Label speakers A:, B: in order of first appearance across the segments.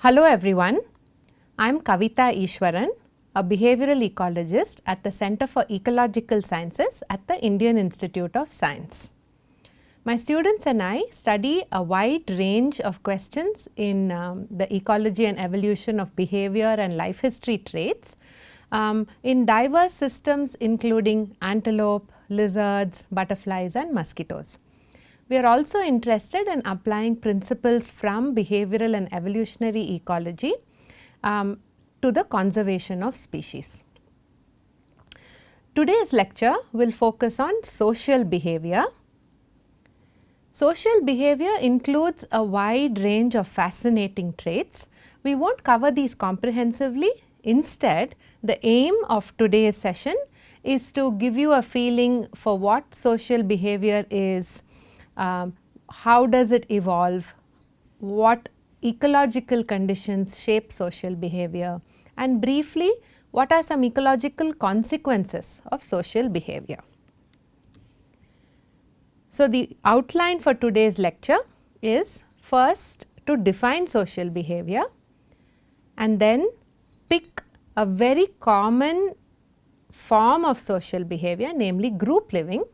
A: Hello everyone, I am Kavita Ishwaran, a behavioral ecologist at the Center for Ecological Sciences at the Indian Institute of Science. My students and I study a wide range of questions in the ecology and evolution of behavior and life history traits in diverse systems including antelope, lizards, butterflies and mosquitoes. We are also interested in applying principles from behavioral and evolutionary ecology to the conservation of species. Today's lecture will focus on social behavior. Social behavior includes a wide range of fascinating traits. We won't cover these comprehensively. Instead, the aim of today's session is to give you a feeling for what social behavior is, how does it evolve, what ecological conditions shape social behavior, and briefly what are some ecological consequences of social behavior. So, the outline for today's lecture is first to define social behavior and then pick a very common form of social behavior, namely group living,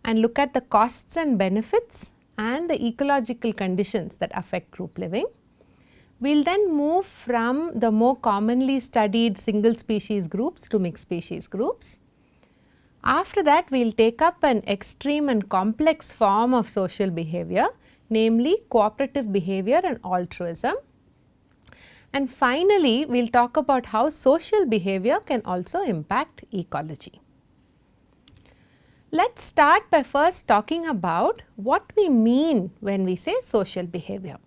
A: and look at the costs and benefits and the ecological conditions that affect group living. We will then move from the more commonly studied single species groups to mixed species groups. After that, we will take up an extreme and complex form of social behavior, namely cooperative behavior and altruism. And finally, we will talk about how social behavior can also impact ecology. Let's start by first talking about what we mean when we say social behavior.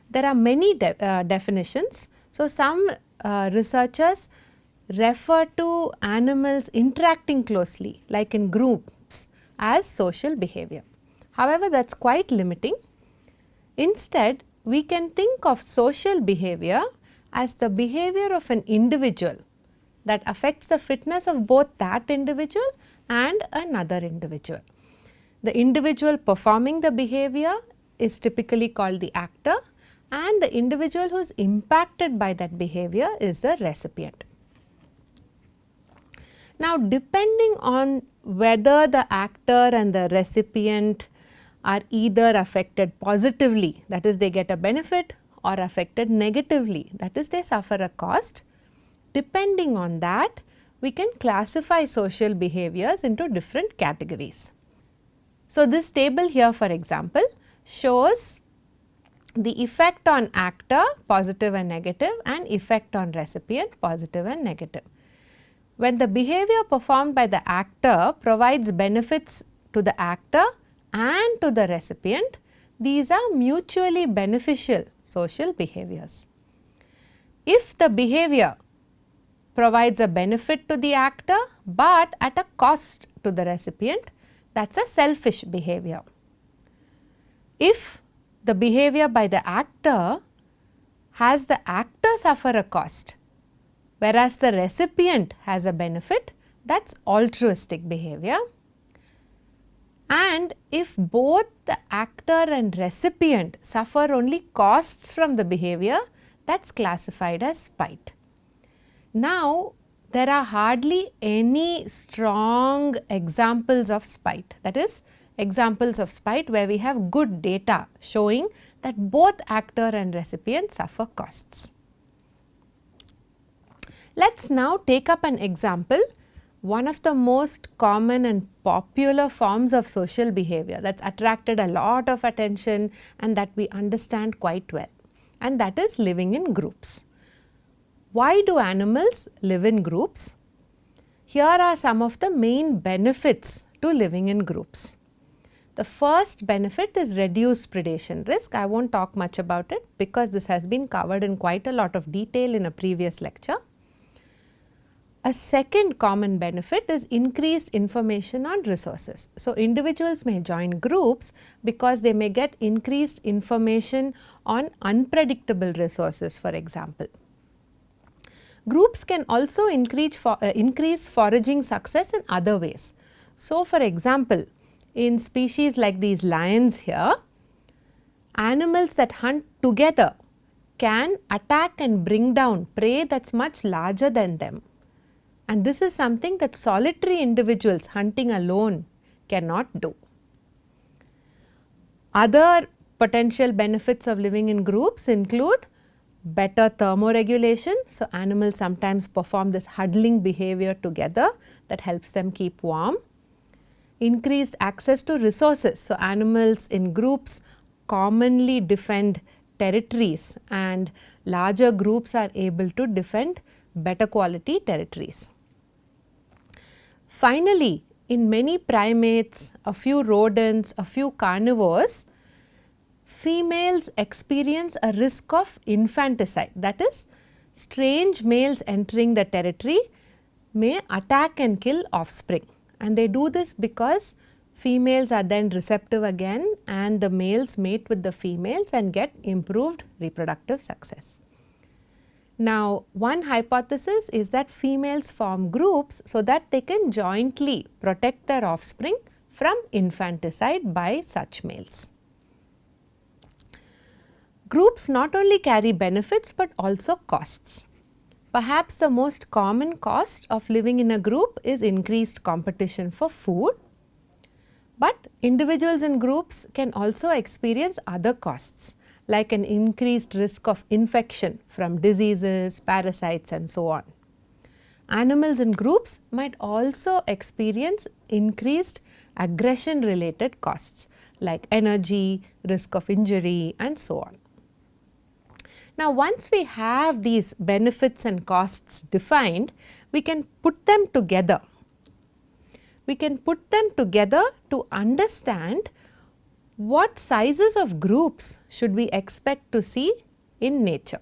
A: There are many definitions. So, some researchers refer to animals interacting closely like in groups as social behavior. However, that is quite limiting. Instead, we can think of social behavior as the behavior of an individual that affects the fitness of both that individual and another individual. The individual performing the behavior is typically called the actor, and the individual who is impacted by that behavior is the recipient. Now, depending on whether the actor and the recipient are either affected positively, that is they get a benefit, or affected negatively, that is they suffer a cost, depending on that we can classify social behaviors into different categories. So, this table here for example shows the effect on actor positive and negative and effect on recipient positive and negative. When the behavior performed by the actor provides benefits to the actor and to the recipient, these are mutually beneficial social behaviors. If the behavior provides a benefit to the actor but at a cost to the recipient, that is a selfish behavior. If the behavior by the actor has the actor suffer a cost, whereas the recipient has a benefit, that is altruistic behavior. And if both the actor and recipient suffer only costs from the behavior, that is classified as spite. Now, there are hardly any strong examples of spite, that is examples of spite where we have good data showing that both actor and recipient suffer costs. Let us now take up an example, one of the most common and popular forms of social behavior that has attracted a lot of attention and that we understand quite well, and that is living in groups. Why do animals live in groups? Here are some of the main benefits to living in groups. The first benefit is reduced predation risk. I won't talk much about it because this has been covered in quite a lot of detail in a previous lecture. A second common benefit is increased information on resources. So, individuals may join groups because they may get increased information on unpredictable resources, for example. Groups can also increase foraging success in other ways. So, for example, in species like these lions here, animals that hunt together can attack and bring down prey that's much larger than them. And this is something that solitary individuals hunting alone cannot do. Other potential benefits of living in groups include better thermoregulation. So, animals sometimes perform this huddling behavior together that helps them keep warm. Increased access to resources. So, animals in groups commonly defend territories, and larger groups are able to defend better quality territories. Finally, in many primates, a few rodents, a few carnivores, females experience a risk of infanticide. That is, strange males entering the territory may attack and kill offspring. And they do this because females are then receptive again and the males mate with the females and get improved reproductive success. Now, one hypothesis is that females form groups so that they can jointly protect their offspring from infanticide by such males. Groups not only carry benefits but also costs. Perhaps the most common cost of living in a group is increased competition for food, but individuals in groups can also experience other costs like an increased risk of infection from diseases, parasites and so on. Animals in groups might also experience increased aggression related costs like energy, risk of injury and so on. Now, once we have these benefits and costs defined, we can put them together. We can put them together to understand what sizes of groups should we expect to see in nature.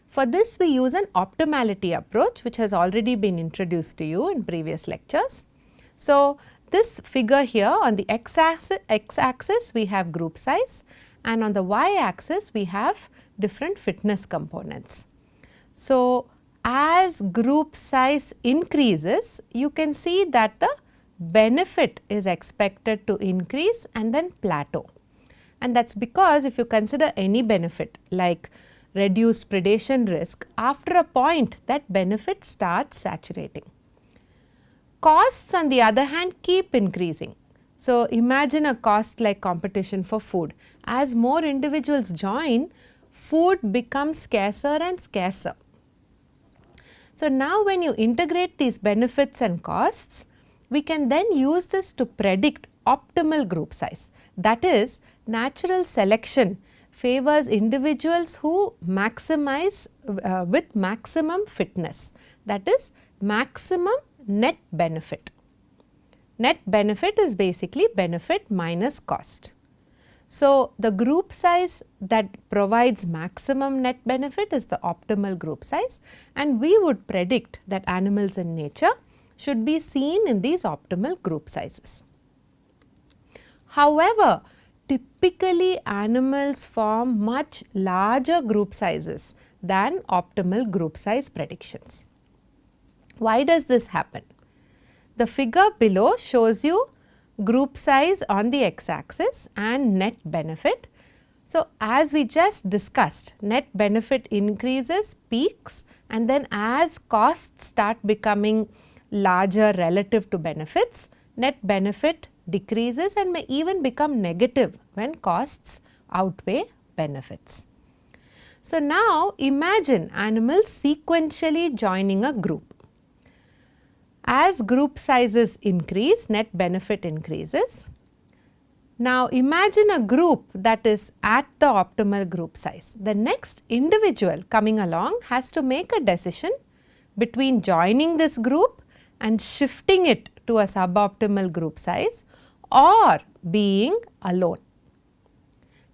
A: For this, we use an optimality approach, which has already been introduced to you in previous lectures. So, this figure here on the x-axis we have group size, and on the y-axis we have different fitness components. So, as group size increases, you can see that the benefit is expected to increase and then plateau. And that is because if you consider any benefit like reduced predation risk, after a point that benefit starts saturating. Costs on the other hand keep increasing. So, imagine a cost like competition for food. As more individuals join, food becomes scarcer and scarcer. So, now when you integrate these benefits and costs, we can then use this to predict optimal group size. That is, natural selection favors individuals who maximize with maximum fitness. That is, maximum net benefit. Net benefit is basically benefit minus cost. So, the group size that provides maximum net benefit is the optimal group size, and we would predict that animals in nature should be seen in these optimal group sizes. However, typically animals form much larger group sizes than optimal group size predictions. Why does this happen? The figure below shows you group size on the x-axis and net benefit. So, as we just discussed, net benefit increases, peaks, and then as costs start becoming larger relative to benefits, net benefit decreases and may even become negative when costs outweigh benefits. So, now imagine animals sequentially joining a group. As group sizes increase, net benefit increases. Now, imagine a group that is at the optimal group size. The next individual coming along has to make a decision between joining this group and shifting it to a suboptimal group size or being alone.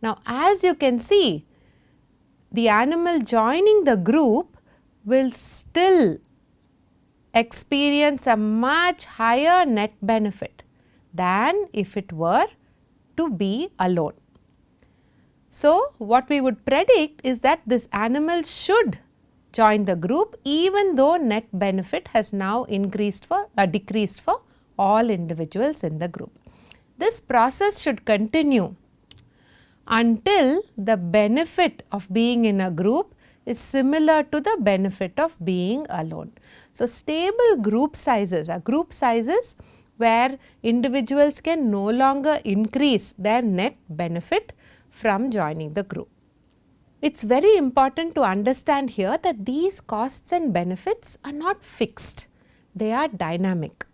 A: Now, as you can see, the animal joining the group will still experience a much higher net benefit than if it were to be alone. So, what we would predict is that this animal should join the group even though net benefit has now decreased for all individuals in the group. This process should continue until the benefit of being in a group is similar to the benefit of being alone. So, stable group sizes are group sizes where individuals can no longer increase their net benefit from joining the group. It is very important to understand here that these costs and benefits are not fixed, they are dynamic.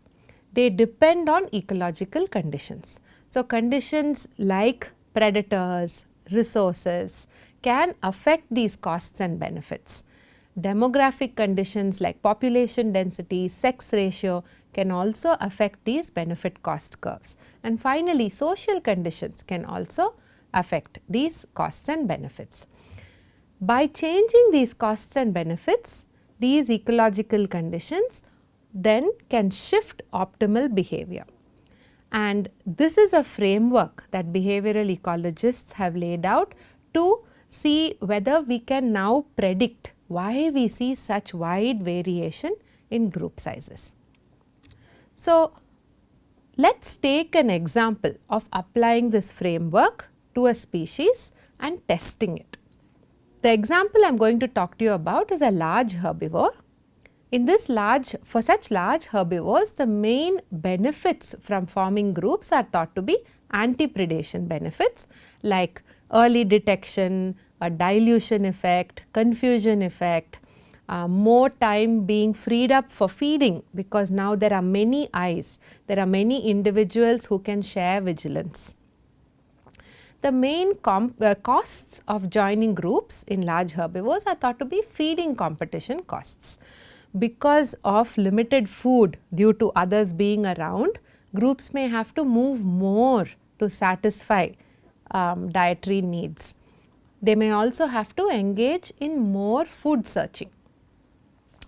A: They depend on ecological conditions. So, conditions like predators, resources can affect these costs and benefits. Demographic conditions like population density, sex ratio can also affect these benefit cost curves. And finally, social conditions can also affect these costs and benefits. By changing these costs and benefits, these ecological conditions then can shift optimal behavior. And this is a framework that behavioral ecologists have laid out to see whether we can now predict why we see such wide variation in group sizes. So, let us take an example of applying this framework to a species and testing it. The example I am going to talk to you about is a large herbivore. In this for such large herbivores, the main benefits from forming groups are thought to be anti-predation benefits like early detection, a dilution effect, confusion effect, more time being freed up for feeding because now there are many eyes, there are many individuals who can share vigilance. The main costs of joining groups in large herbivores are thought to be feeding competition costs. Because of limited food due to others being around, groups may have to move more to satisfy dietary needs. They may also have to engage in more food searching.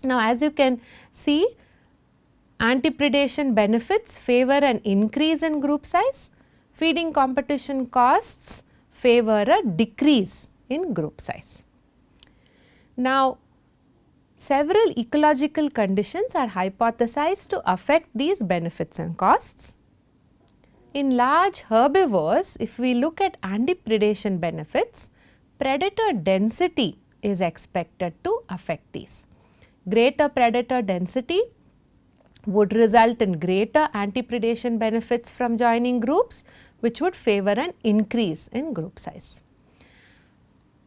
A: Now, as you can see, anti-predation benefits favor an increase in group size. Feeding competition costs favor a decrease in group size. Now, several ecological conditions are hypothesized to affect these benefits and costs. In large herbivores, if we look at anti-predation benefits, predator density is expected to affect these. Greater predator density would result in greater anti-predation benefits from joining groups, which would favor an increase in group size.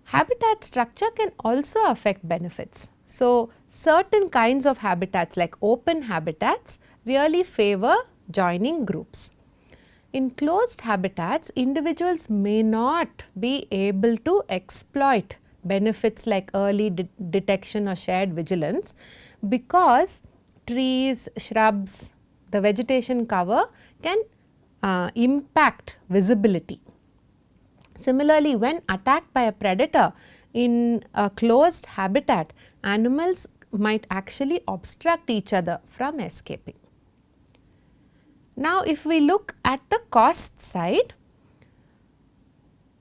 A: Habitat structure can also affect benefits. So, certain kinds of habitats like open habitats really favor joining groups. In closed habitats, individuals may not be able to exploit benefits like early detection or shared vigilance because trees, shrubs, the vegetation cover can impact visibility. Similarly, when attacked by a predator in a closed habitat, animals might actually obstruct each other from escaping. Now, if we look at the cost side,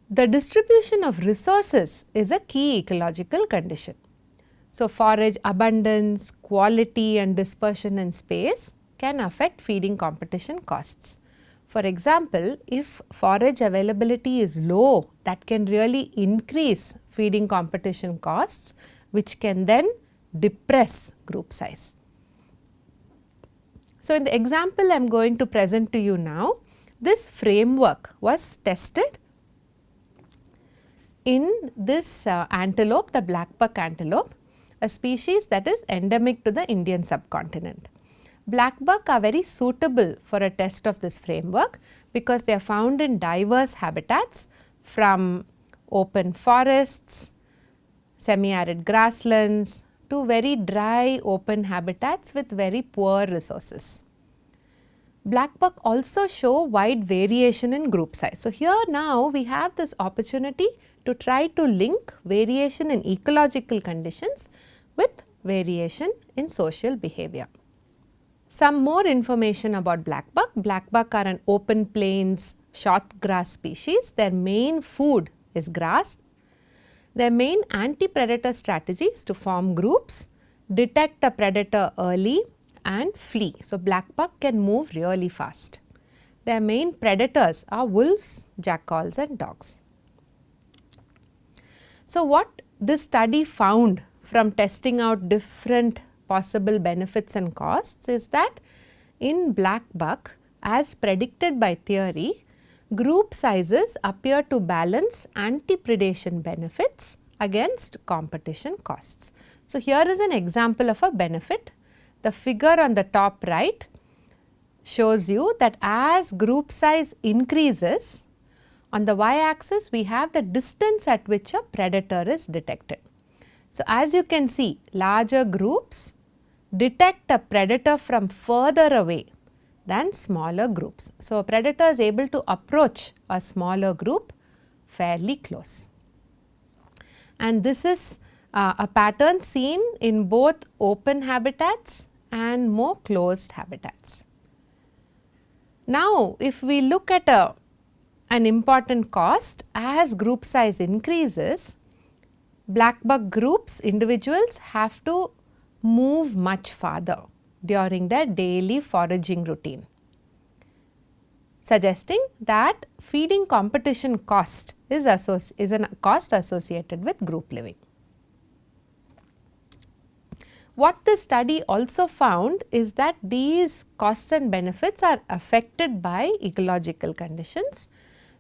A: the distribution of resources is a key ecological condition. So, forage abundance, quality and dispersion in space can affect feeding competition costs. For example, if forage availability is low, that can really increase feeding competition costs, which can then depress group size. So, in the example I am going to present to you now, this framework was tested in this antelope, the blackbuck antelope, a species that is endemic to the Indian subcontinent. Blackbuck are very suitable for a test of this framework because they are found in diverse habitats from open forests, semi-arid grasslands to very dry open habitats with very poor resources. Blackbuck also show wide variation in group size. So, here now we have this opportunity to try to link variation in ecological conditions with variation in social behavior. Some more information about blackbuck. Blackbuck are an open plains short grass species. Their main food is grass. Their main anti-predator strategy is to form groups, detect a predator early and flee. So, blackbuck can move really fast. Their main predators are wolves, jackals and dogs. So, what this study found from testing out different possible benefits and costs is that in blackbuck, as predicted by theory, group sizes appear to balance anti-predation benefits against competition costs. So, here is an example of a benefit. The figure on the top right shows you that as group size increases, on the y-axis we have the distance at which a predator is detected. So, as you can see, larger groups detect a predator from further away than smaller groups. So, a predator is able to approach a smaller group fairly close. And this is a pattern seen in both open habitats and more closed habitats. Now, if we look at an important cost, as group size increases, blackbuck groups, individuals have to move much farther during their daily foraging routine, suggesting that feeding competition cost is a cost associated with group living. What this study also found is that these costs and benefits are affected by ecological conditions.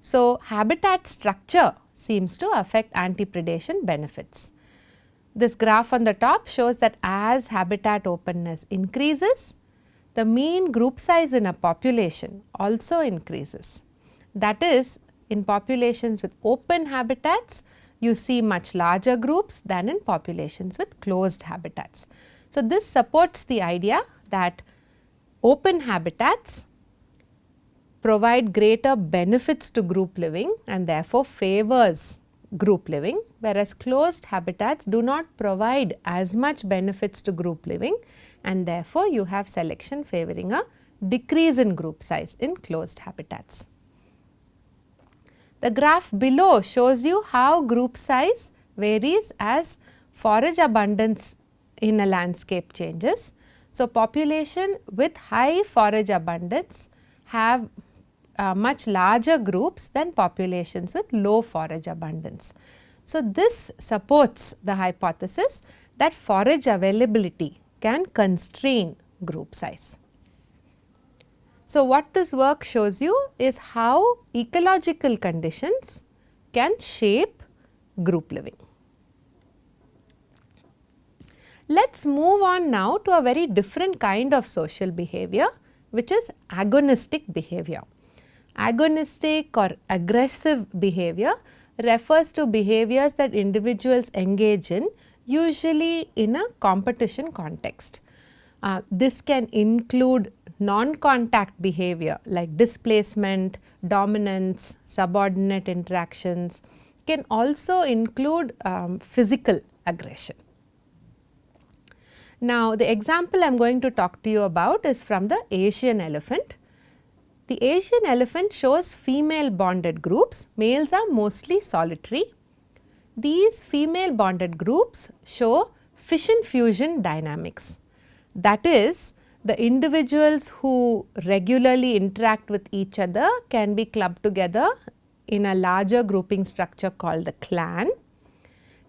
A: So, habitat structure seems to affect anti-predation benefits. This graph on the top shows that as habitat openness increases, the mean group size in a population also increases. That is, in populations with open habitats, you see much larger groups than in populations with closed habitats. So, this supports the idea that open habitats provide greater benefits to group living and therefore favors group living, whereas closed habitats do not provide as much benefits to group living, and therefore you have selection favoring a decrease in group size in closed habitats. The graph below shows you how group size varies as forage abundance in a landscape changes. So, population with high forage abundance have much larger groups than populations with low forage abundance. So, this supports the hypothesis that forage availability can constrain group size. So, what this work shows you is how ecological conditions can shape group living. Let us move on now to a very different kind of social behavior, which is agonistic behavior. Agonistic or aggressive behavior refers to behaviors that individuals engage in, usually in a competition context. This can include non-contact behavior like displacement, dominance, subordinate interactions, can also include physical aggression. Now, the example I am going to talk to you about is from the Asian elephant. The Asian elephant shows female bonded groups, males are mostly solitary. These female bonded groups show fission fusion dynamics. That is, the individuals who regularly interact with each other can be clubbed together in a larger grouping structure called the clan.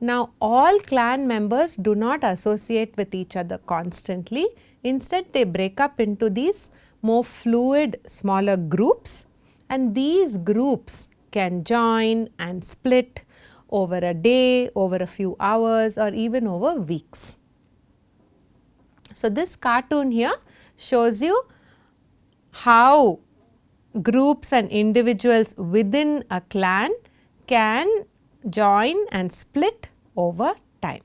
A: Now, all clan members do not associate with each other constantly. Instead, they break up into these more fluid smaller groups, and these groups can join and split over a day, over a few hours, or even over weeks. So, this cartoon here shows you how groups and individuals within a clan can join and split over time.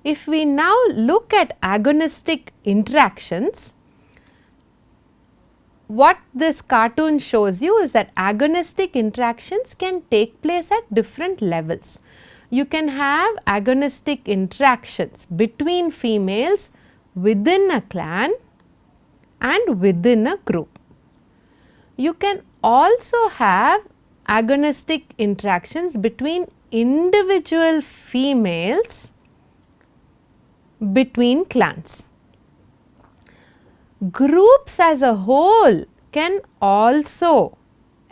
A: If we now look at agonistic interactions, what this cartoon shows you is that agonistic interactions can take place at different levels. You can have agonistic interactions between females within a clan and within a group. You can also have agonistic interactions between individual females between clans. Groups as a whole can also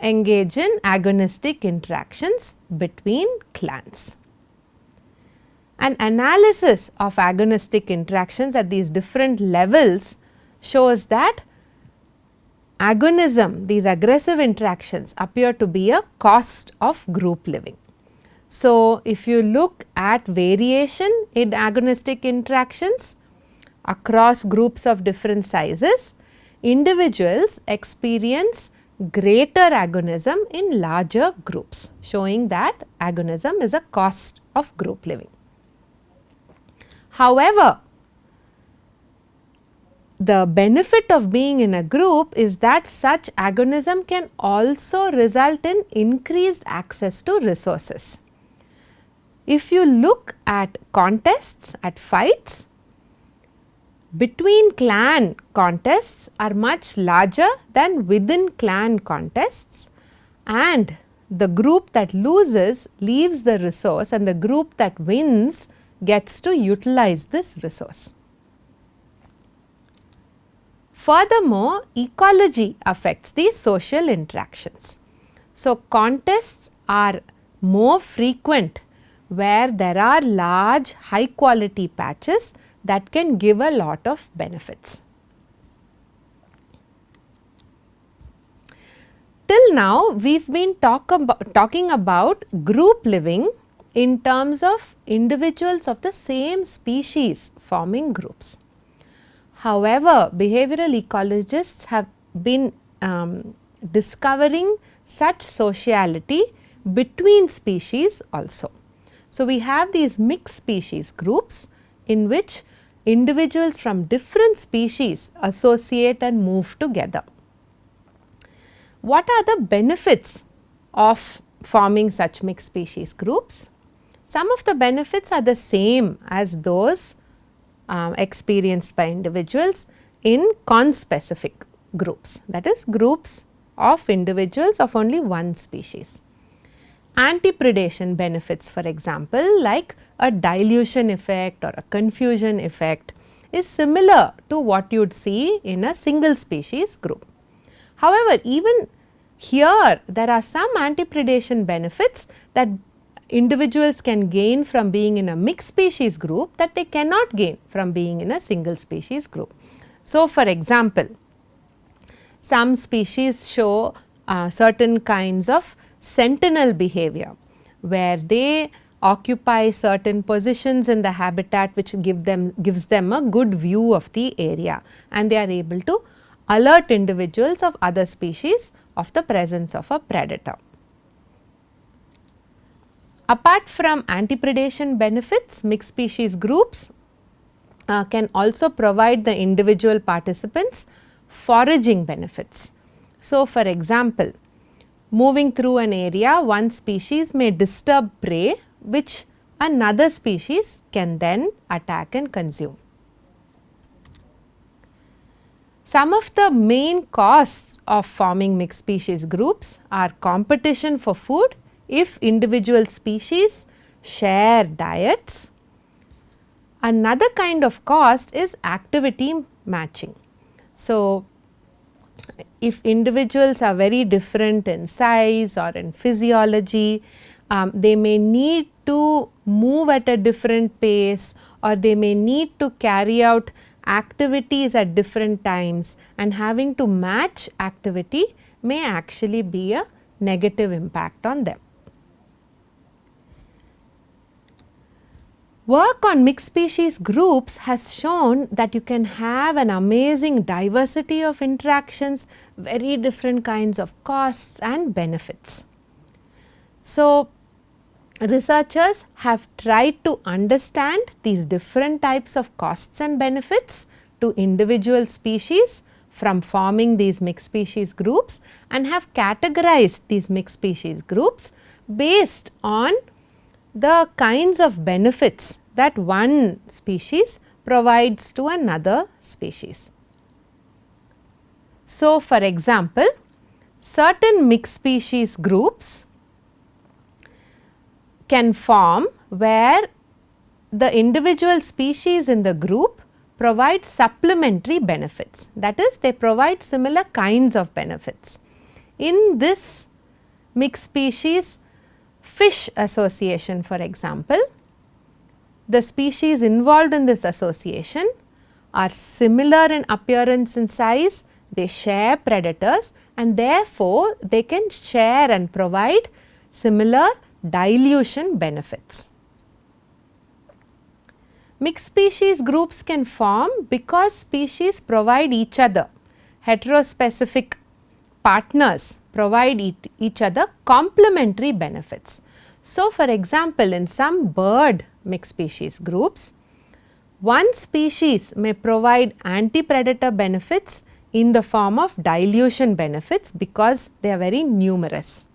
A: engage in agonistic interactions between clans. An analysis of agonistic interactions at these different levels shows that agonism, these aggressive interactions, appear to be a cost of group living. So, if you look at variation in agonistic interactions across groups of different sizes, individuals experience greater agonism in larger groups, showing that agonism is a cost of group living. However, the benefit of being in a group is that such agonism can also result in increased access to resources. If you look at contests, at fights, between clan contests are much larger than within clan contests, and the group that loses leaves the resource and the group that wins gets to utilize this resource. Furthermore, ecology affects these social interactions. So, contests are more frequent where there are large high quality patches that can give a lot of benefits. Till now, we have been talking about group living in terms of individuals of the same species forming groups. However, behavioral ecologists have been discovering such sociality between species also. So, we have these mixed species groups in which individuals from different species associate and move together. What are the benefits of forming such mixed species groups? Some of the benefits are the same as those experienced by individuals in conspecific groups, that is groups of individuals of only one species. Anti-predation benefits, for example, like a dilution effect or a confusion effect, is similar to what you would see in a single species group. However, even here there are some anti-predation benefits that individuals can gain from being in a mixed species group that they cannot gain from being in a single species group. So, for example, some species show certain kinds of sentinel behavior where they occupy certain positions in the habitat which gives them a good view of the area, and they are able to alert individuals of other species of the presence of a predator. Apart from anti-predation benefits, mixed species groups can also provide the individual participants foraging benefits. So, for example, moving through an area, one species may disturb prey which another species can then attack and consume. Some of the main costs of forming mixed species groups are competition for food if individual species share diets. Another kind of cost is activity matching. So, if individuals are very different in size or in physiology, they may need to move at a different pace, or they may need to carry out activities at different times, and having to match activity may actually be a negative impact on them. Work on mixed species groups has shown that you can have an amazing diversity of interactions, very different kinds of costs and benefits. So, researchers have tried to understand these different types of costs and benefits to individual species from forming these mixed species groups, and have categorized these mixed species groups based on the kinds of benefits that one species provides to another species. So, for example, certain mixed species groups can form where the individual species in the group provide supplementary benefits, that is, they provide similar kinds of benefits. In this mixed species fish association, for example, the species involved in this association are similar in appearance and size, they share predators, and therefore they can share and provide similar dilution benefits. Mixed species groups can form because species provide each other, heterospecific partners provide each other complementary benefits. So, for example, in some bird mixed species groups, one species may provide anti-predator benefits in the form of dilution benefits because they are very numerous.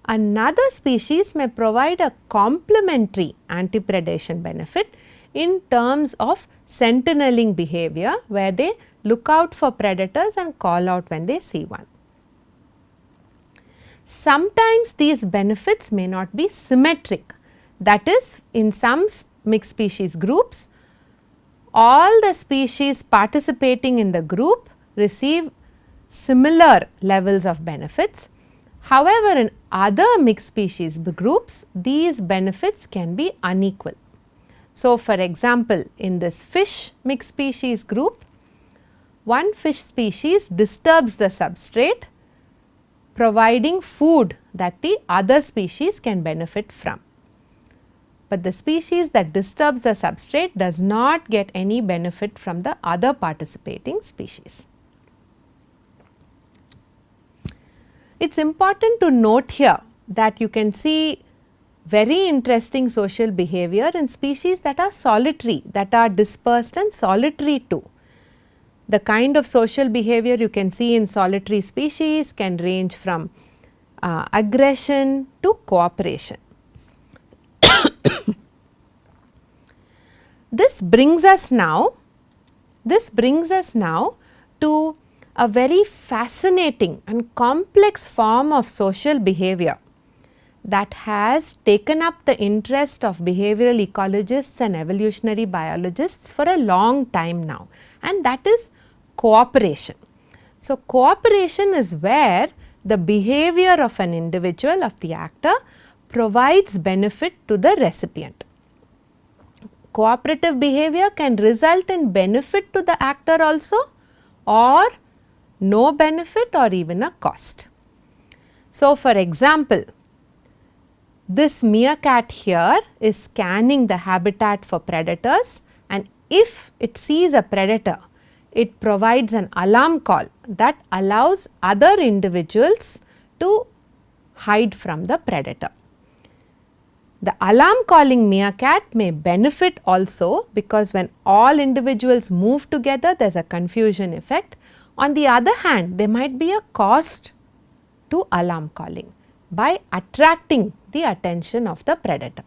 A: Another species may provide a complementary anti-predation benefit in terms of sentineling behavior, where they look out for predators and call out when they see one. Sometimes these benefits may not be symmetric. That is, in some mixed species groups, all the species participating in the group receive similar levels of benefits. However, in other mixed species groups, these benefits can be unequal. So, for example, in this fish mixed species group, one fish species disturbs the substrate, providing food that the other species can benefit from. But the species that disturbs the substrate does not get any benefit from the other participating species. It is important to note here that you can see very interesting social behavior in species that are solitary, that are dispersed and solitary too. The kind of social behavior you can see in solitary species can range from aggression to cooperation. This brings us now to a very fascinating and complex form of social behavior that has taken up the interest of behavioral ecologists and evolutionary biologists for a long time now, and that is cooperation. So, cooperation is where the behavior of an individual, of the actor, provides benefit to the recipient. Cooperative behavior can result in benefit to the actor also, or no benefit or even a cost. So, for example, this meerkat here is scanning the habitat for predators, and if it sees a predator, it provides an alarm call that allows other individuals to hide from the predator. The alarm calling meerkat may benefit also because when all individuals move together, there is a confusion effect. On the other hand, there might be a cost to alarm calling by attracting the attention of the predator.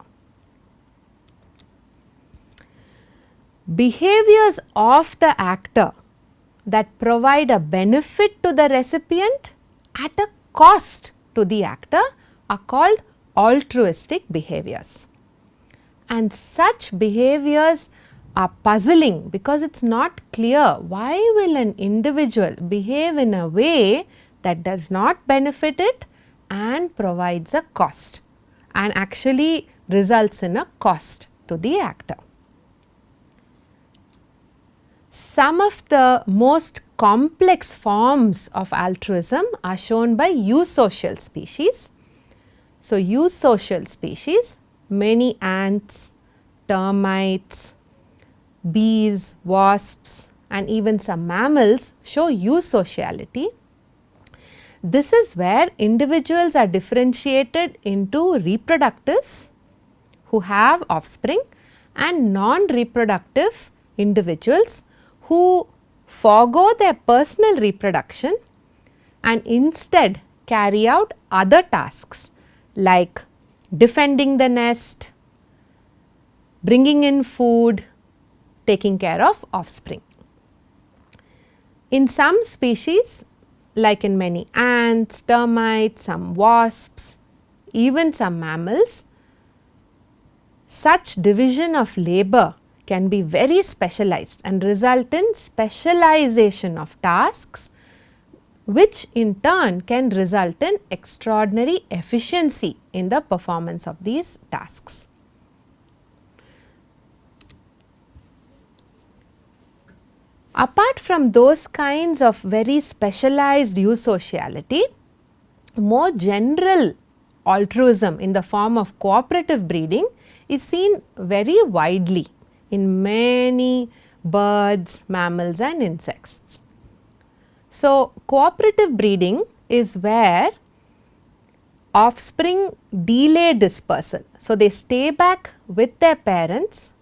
A: Behaviors of the actor that provide a benefit to the recipient at a cost to the actor are called altruistic behaviors. And such behaviors are puzzling because it is not clear why will an individual behave in a way that does not benefit it and provides a cost and actually results in a cost to the actor. Some of the most complex forms of altruism are shown by eusocial species. So, eusocial species, many ants, termites, bees, wasps and even some mammals show eusociality. This is where individuals are differentiated into reproductives who have offspring and non-reproductive individuals who forego their personal reproduction and instead carry out other tasks like defending the nest, bringing in food, taking care of offspring. In some species, like in many ants, termites, some wasps, even some mammals, such division of labor can be very specialized and result in specialization of tasks, which in turn can result in extraordinary efficiency in the performance of these tasks. Apart from those kinds of very specialized eusociality, more general altruism in the form of cooperative breeding is seen very widely in many birds, mammals and insects. So, cooperative breeding is where offspring delay dispersal. So, they stay back with their parents.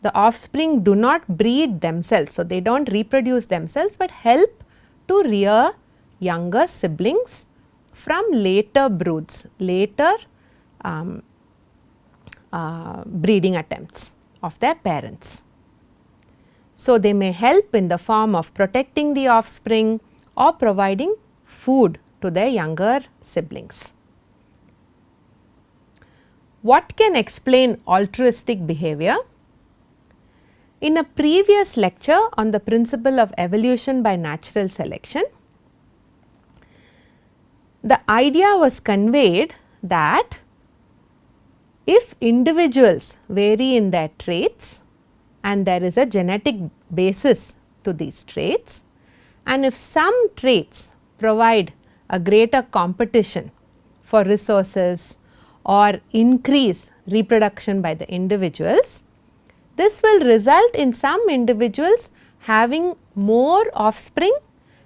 A: The offspring do not breed themselves. So, they do not reproduce themselves, but help to rear younger siblings from later broods, later breeding attempts of their parents. So, they may help in the form of protecting the offspring or providing food to their younger siblings. What can explain altruistic behavior? In a previous lecture on the principle of evolution by natural selection, the idea was conveyed that if individuals vary in their traits and there is a genetic basis to these traits, and if some traits provide a greater competition for resources or increase reproduction by the individuals, this will result in some individuals having more offspring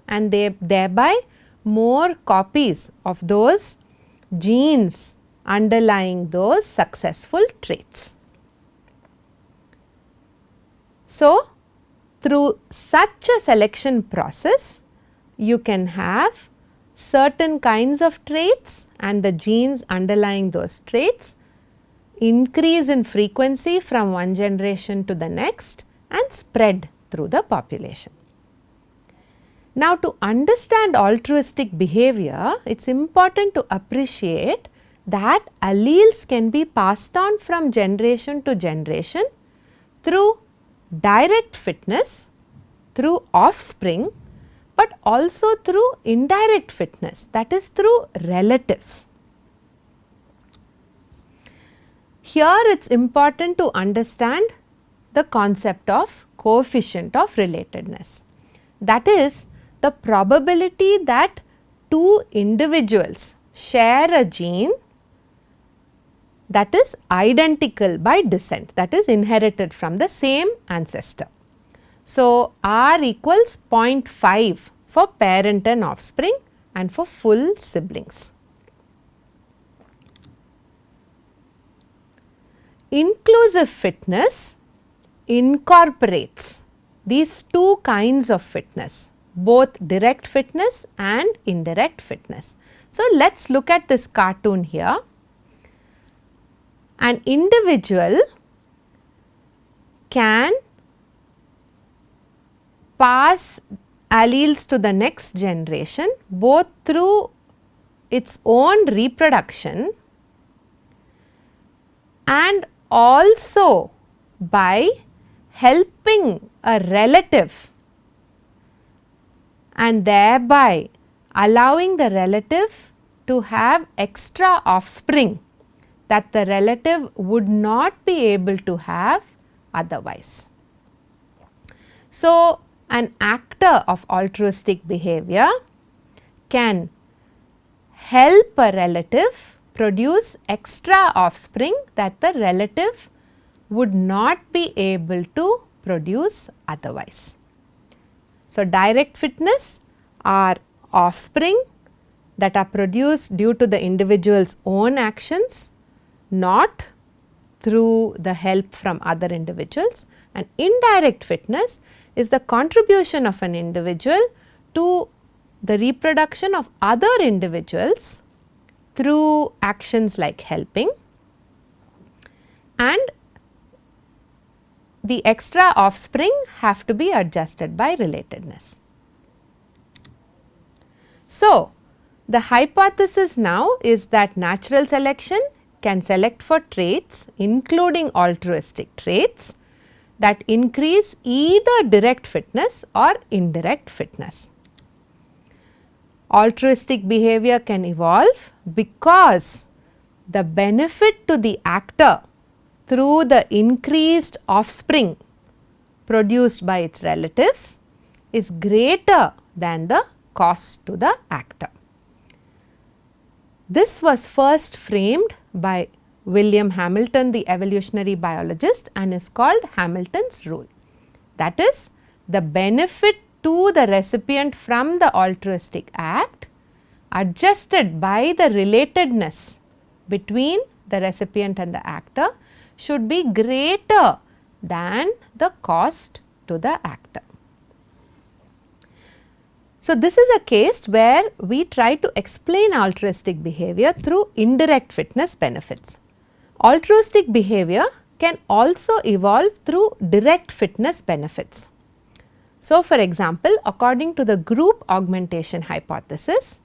A: and thereby more copies of those genes underlying those successful traits. So, through such a selection process, you can have certain kinds of traits and the genes underlying those traits increase in frequency from one generation to the next and spread through the population. Now, to understand altruistic behavior, it is important to appreciate that alleles can be passed on from generation to generation through direct fitness, through offspring, but also through indirect fitness, that is through relatives. Here it is important to understand the concept of coefficient of relatedness. That is the probability that two individuals share a gene that is identical by descent, that is inherited from the same ancestor. So, R equals 0.5 for parent and offspring and for full siblings. Inclusive fitness incorporates these two kinds of fitness, both direct fitness and indirect fitness. So, let us look at this cartoon here. An individual can pass alleles to the next generation both through its own reproduction and also by helping a relative and thereby allowing the relative to have extra offspring that the relative would not be able to have otherwise. So, an actor of altruistic behavior can help a relative produce extra offspring that the relative would not be able to produce otherwise. So, direct fitness are offspring that are produced due to the individual's own actions, not through the help from other individuals, and indirect fitness is the contribution of an individual to the reproduction of other individuals through actions like helping, and the extra offspring have to be adjusted by relatedness. So, the hypothesis now is that natural selection can select for traits including altruistic traits that increase either direct fitness or indirect fitness. Altruistic behavior can evolve because the benefit to the actor through the increased offspring produced by its relatives is greater than the cost to the actor. This was first framed by William Hamilton, the evolutionary biologist, and is called Hamilton's rule. That is, the benefit to the recipient from the altruistic act adjusted by the relatedness between the recipient and the actor should be greater than the cost to the actor. So, this is a case where we try to explain altruistic behavior through indirect fitness benefits. Altruistic behavior can also evolve through direct fitness benefits. So, for example, according to the group augmentation hypothesis,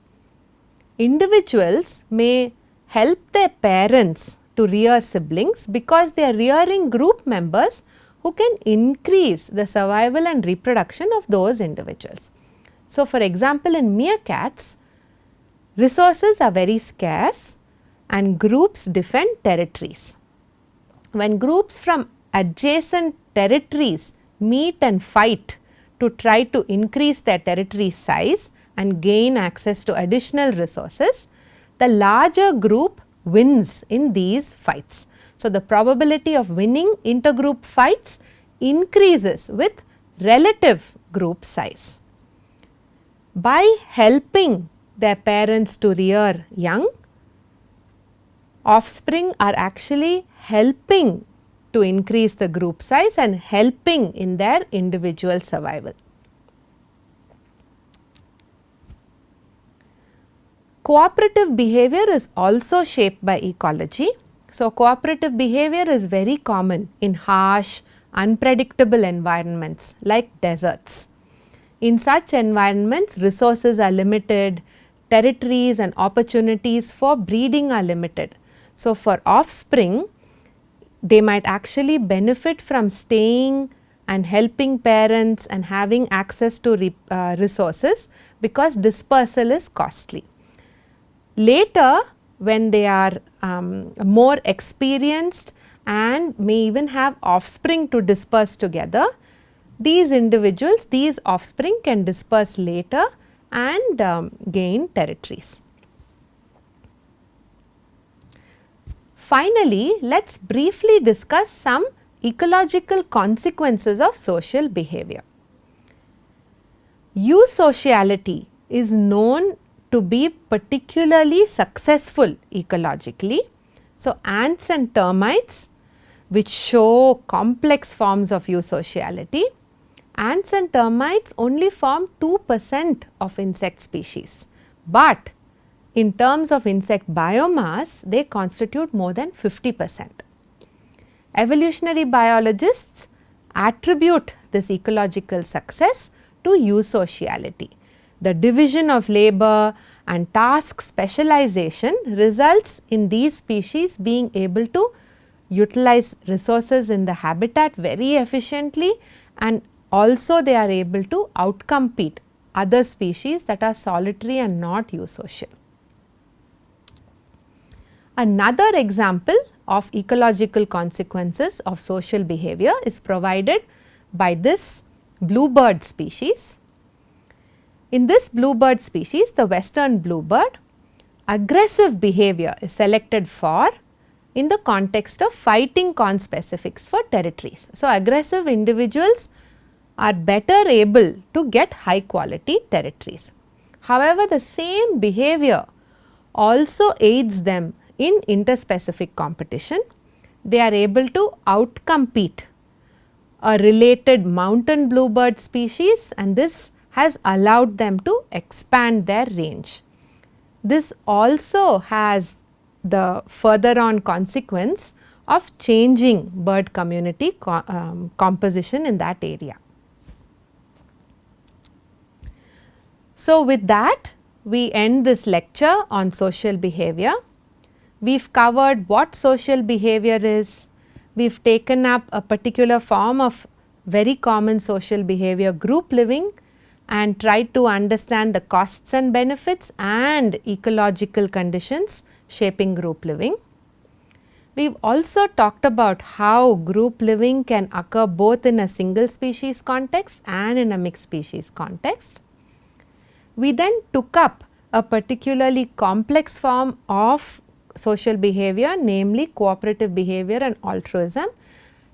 A: individuals may help their parents to rear siblings because they are rearing group members who can increase the survival and reproduction of those individuals. So, for example, in meerkats, resources are very scarce and groups defend territories. When groups from adjacent territories meet and fight to try to increase their territory size and gain access to additional resources, the larger group wins in these fights. So, the probability of winning intergroup fights increases with relative group size. By helping their parents to rear young, offspring are actually helping to increase the group size and helping in their individual survival. Cooperative behavior is also shaped by ecology. So, cooperative behavior is very common in harsh, unpredictable environments like deserts. In such environments, resources are limited, territories and opportunities for breeding are limited. So, for offspring, they might actually benefit from staying and helping parents and having access to resources because dispersal is costly. Later, when they are more experienced and may even have offspring to disperse together, these individuals, these offspring can disperse later and gain territories. Finally, let us briefly discuss some ecological consequences of social behavior. Eusociality is known to be particularly successful ecologically. So, ants and termites, which show complex forms of eusociality, ants and termites only form 2% of insect species, but in terms of insect biomass, they constitute more than 50%. Evolutionary biologists attribute this ecological success to eusociality. The division of labor and task specialization results in these species being able to utilize resources in the habitat very efficiently, and also they are able to outcompete other species that are solitary and not eusocial. Another example of ecological consequences of social behavior is provided by this bluebird species. In this bluebird species, the western bluebird, aggressive behavior is selected for in the context of fighting conspecifics for territories. So, aggressive individuals are better able to get high quality territories. However, the same behavior also aids them in interspecific competition. They are able to outcompete a related mountain bluebird species, and this has allowed them to expand their range. This also has the further on consequence of changing bird community composition in that area. So, with that we end this lecture on social behavior. We have covered what social behavior is, we have taken up a particular form of very common social behavior, group living, and tried to understand the costs and benefits and ecological conditions shaping group living. We've also talked about how group living can occur both in a single species context and in a mixed species context. We then took up a particularly complex form of social behavior, namely cooperative behavior and altruism,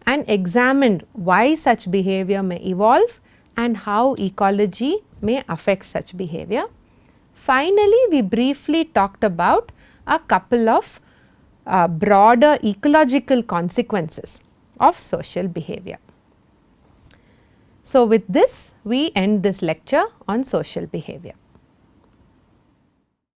A: and examined why such behavior may evolve and how ecology may affect such behavior. Finally, we briefly talked about a couple of broader ecological consequences of social behavior. So, with this we end this lecture on social behavior.